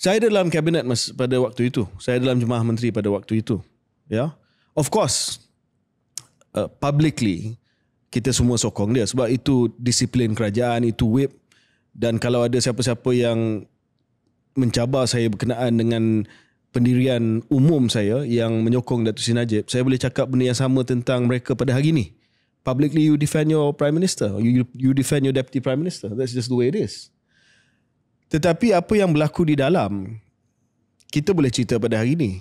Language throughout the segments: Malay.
Saya dalam kabinet pada waktu itu. Saya dalam Jemaah Menteri pada waktu itu. Ya. Of course, publicly, kita semua sokong dia. Sebab itu disiplin kerajaan, itu whip. Dan kalau ada siapa-siapa yang mencabar saya berkenaan dengan pendirian umum saya yang menyokong Datuk Seri Najib, saya boleh cakap benda yang sama tentang mereka pada hari ini. Publicly, you defend your Prime Minister. You defend your Deputy Prime Minister. That's just the way it is. Tetapi apa yang berlaku di dalam, kita boleh cerita pada hari ini.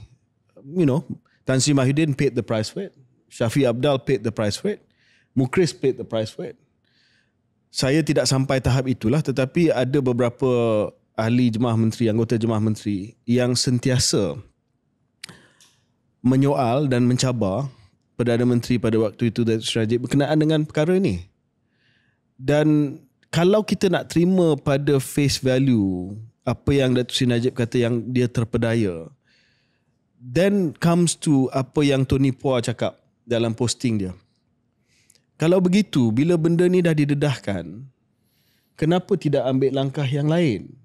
You know, Tan Sri Mahyudin paid the price for it. Shafi Abdal paid the price for it. Mukhris paid the price for it. Saya tidak sampai tahap itulah, tetapi ada beberapa ahli Jemaah Menteri, anggota Jemaah Menteri yang sentiasa menyoal dan mencabar Perdana Menteri pada waktu itu Datuk Seri Najib berkenaan dengan perkara ini. Dan kalau kita nak terima pada face value apa yang Datuk Seri Najib kata yang dia terpedaya, then comes to apa yang Tony Phua cakap dalam posting dia. Kalau begitu, bila benda ni dah didedahkan, kenapa tidak ambil langkah yang lain?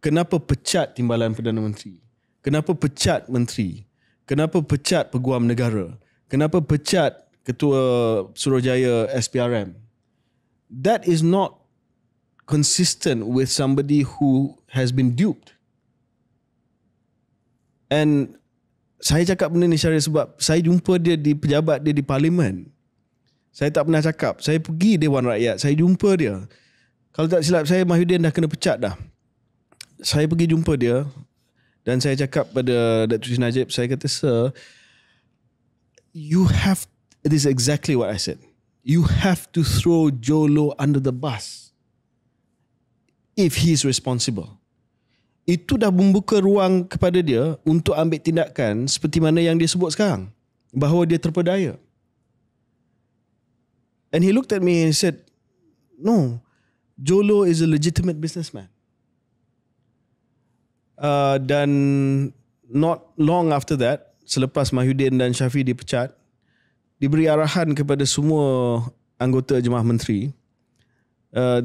Kenapa pecat Timbalan Perdana Menteri? Kenapa pecat menteri? Kenapa pecat Peguam Negara? Kenapa pecat Ketua Suruhjaya SPRM? That is not consistent with somebody who has been duped. And saya cakap benda ni Syaril sebab saya jumpa dia di pejabat dia di Parlimen. Saya tak pernah cakap. Saya pergi Dewan Rakyat. Saya jumpa dia. Kalau tak silap saya, Mahyudin dah kena pecat dah. Saya pergi jumpa dia dan saya cakap pada Datuk Seri Najib, saya kata, sir, you have, this is exactly what I said. You have to throw Jolo under the bus if he is responsible. Itu dah membuka ruang kepada dia untuk ambil tindakan seperti mana yang dia sebut sekarang, bahawa dia terpedaya. And he looked at me and he said, no, Jolo is a legitimate businessman. Dan not long after that, selepas Mahyudin dan Shafi dipecat, diberi arahan kepada semua anggota Jemaah Menteri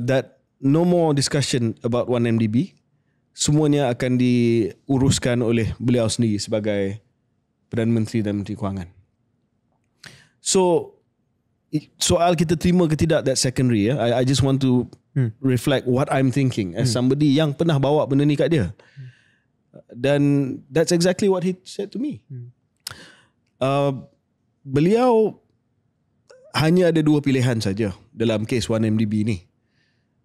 that no more discussion about 1MDB. Semuanya akan diuruskan oleh beliau sendiri sebagai Perdana Menteri dan Menteri Kewangan. So, soal kita terima ke tidak, that secondary. I just want to reflect what I'm thinking as somebody yang pernah bawa benda ni kat dia. Dan that's exactly what he said to me. Beliau hanya ada dua pilihan saja dalam kes 1MDB ni.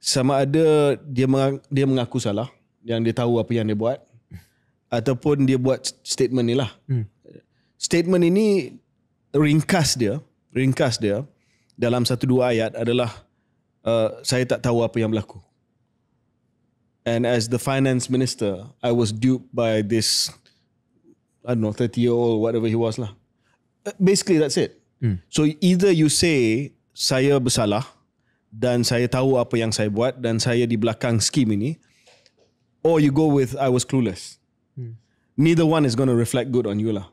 Sama ada dia mengaku salah, yang dia tahu apa yang dia buat, ataupun dia buat statement ni lah. Statement ini ringkas dia dalam 1-2 ayat adalah saya tak tahu apa yang berlaku. And as the finance minister, I was duped by this, I don't know, 30-year-old, whatever he was lah. Basically, that's it. So either you say saya bersalah dan saya tahu apa yang saya buat dan saya di belakang skim ini, or you go with I was clueless. Neither one is going to reflect good on you lah.